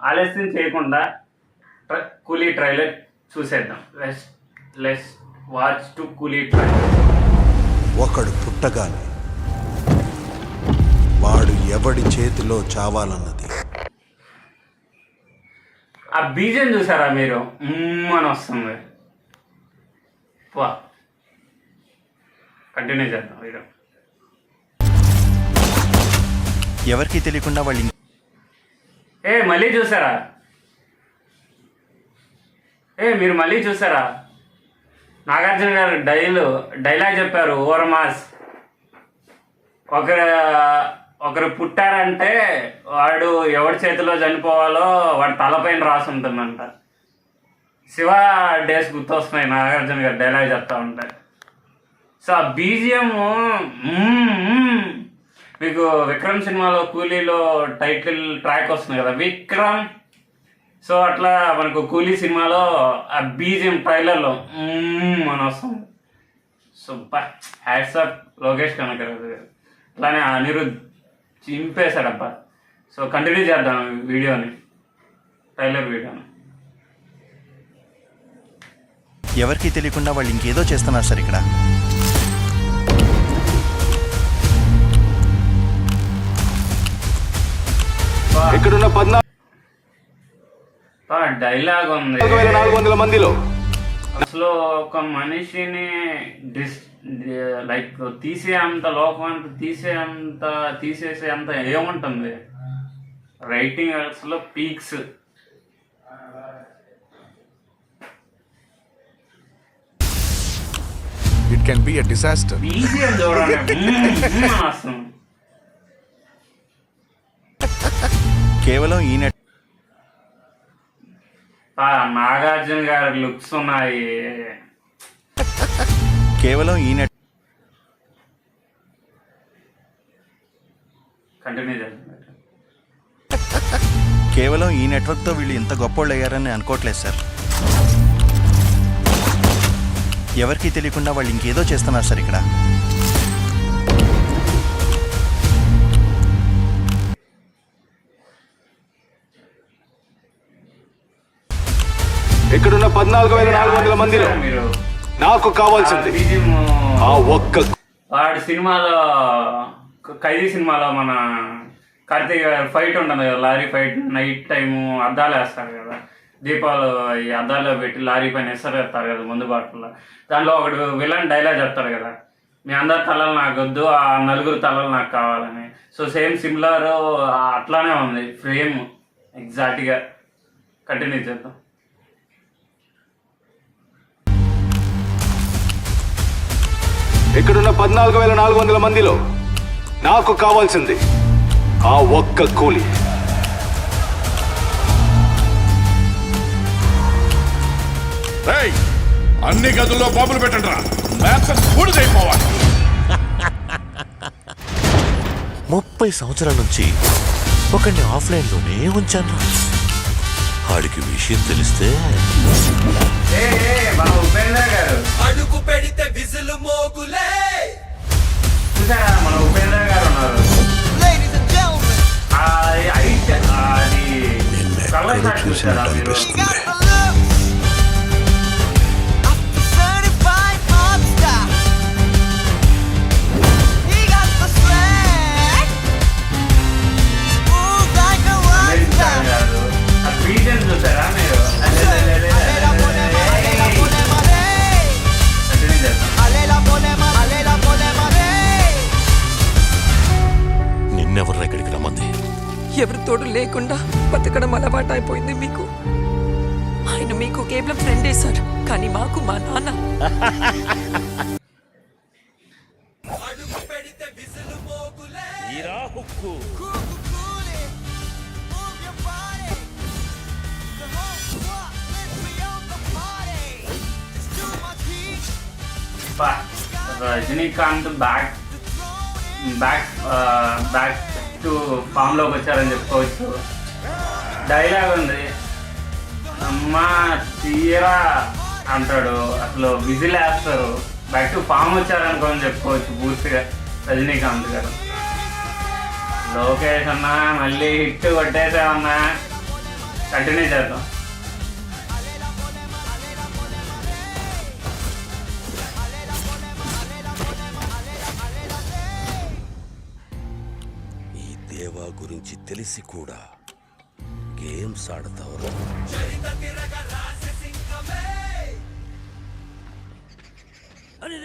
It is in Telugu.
ఆలస్యం చేయకుండా కూలీ ట్రైలర్ చూసేద్దాం. లెట్స్ వాచ్ టు కూలీ ట్రైలర్. ఒకడు పుట్టగానే వాడు ఎవడి చేతిలో చావాలన్నది. ఆ బీజం చూసారా మీరు? అని వస్తుంది. వా, కంటిన్యూ చేద్దాం వీడియో. ఎవరికి తెలియకుండా వాళ్ళు మళ్ళీ చూసారా? మీరు మళ్ళీ చూసారా? నాగార్జున గారు డైలాగ్ చెప్పారు, ఓవర్ మాస్. ఒకరు పుట్టారంటే వాడు ఎవరి చేతిలో చనిపోవాలో వాడి తలపైన రాసి ఉంటుందంట. శివ డేస్ గుర్తొస్తున్నాయి నాగార్జున గారు డైలాగ్ చెప్తా ఉంటాయి. సో ఆ బీజిఎం మీకు విక్రమ్ సినిమాలో కూలీలో టైటిల్ ట్రాక్ వస్తుంది కదా, విక్రమ్. సో అట్లా మనకు కూలీ సినిమాలో ఆ బీజిఎం ట్రైలర్లో అని వస్తుంది. Super, hats off Lokesh Kanagaraj గారు. అట్లానే అనిరుద్ధ్ చింపేశాడబ్బా. సో కంటిన్యూ చేద్దాం వీడియోని, ట్రైలర్ వీడియోని. ఎవరికి తెలియకుండా వాళ్ళు ఇంకేదో చేస్తున్నారు సార్ ఇక్కడ. డైలాగ్ ఉంది. 400 మందిలో అసలు ఒక మనిషిని లైక్ తీసేంత, లోకం అంతా తీసేసేంత ఏముంటుంది రైటింగ్ అసలు peaks. It can be a disaster. BGM చూడండి అసలు. కేవలం ఈయన నాగార్జున గారి లుక్స్ ఉన్నాయి. కేవలం ఈయన కంటిన్యూ చేస్తున్నారు. కేవలం ఈ నెట్వర్క్తో వీళ్ళు ఇంత గొప్పోళ్ళు అయ్యారని అనుకోవట్లేదు సార్. ఎవరికి తెలియకుండా వాళ్ళు ఇంకేదో చేస్తున్నారు సార్ ఇక్కడ. ఇక్కడున్న 14,400 మందిలో నాకు కావాల్సింది ఆ ఒక్క. వాడి సినిమాలో, ఖైదీ సినిమాలో మన కార్తీక్ ఫైట్ ఉంటుంది కదా, లారీ ఫైట్. నైట్ టైము అద్దాలు వేస్తారు కదా, దీపాలు ఈ అద్దాల్లో పెట్టి లారీ పైన ఎసరేస్తారు కదా ముందు బాటల్లో. దాంట్లో ఒకడు విలన్ డైలాగ్ చెప్తారు కదా, మీ అందరి తలలు నాకు వద్దు, ఆ 4 తలలు నాకు కావాలని. సో సేమ్ సిమిలర్ అట్లానే ఉంది ఫ్రేమ్ ఎగ్జాక్ట్గా. కంటిన్యూ చేద్దాం. ఇక్కడున్న 14,400 మందిలో నాకు కావాల్సింది ఆ ఒక్క కూలి. అన్ని గదుల్లో బాంబులు పెట్టండి రా, అయిపోవాలి. 30 సంవత్సరాల నుంచి ఒకరిని ఆఫ్లైన్లోనే ఉంచాను. ఆడికి విషయం తెలిస్తే అడుగు పెడితే విజులు మోగులే. చూసారా మన ఉపేంద్ర గారు ఉన్నారు. అది చూసారా మీరు? చూసారా మీరు? నిన్నెవర్రా ఇక్కడికి రమ్మంది? ఎవరి తోడు లేకుండా బతకడం అలవాటు అయిపోయింది మీకు. ఆయన మీకు కేవలం ఫ్రెండే సార్, కానీ మాకు మా నాన్న. రజనీకాంత్ బ్యాక్ టు ఫామ్ లోకి వచ్చారని చెప్పుకోవచ్చు. డైలాగ్ ఉంది, అమ్మా తీరా అంటాడు, అసలు విజిల్ వేస్తారు. బ్యాక్ టు ఫామ్ వచ్చారనుకోని చెప్పుకోవచ్చు పూర్తిగా రజనీకాంత్ గారు. లోకేష్ అన్నా మళ్ళీ హిట్ కొట్టేసామన్నా, కంటిన్యూ చేద్దాం. ఈ దేవా గురించి తెలిసి కూడా గేమ్స్ ఆడతావు. అరే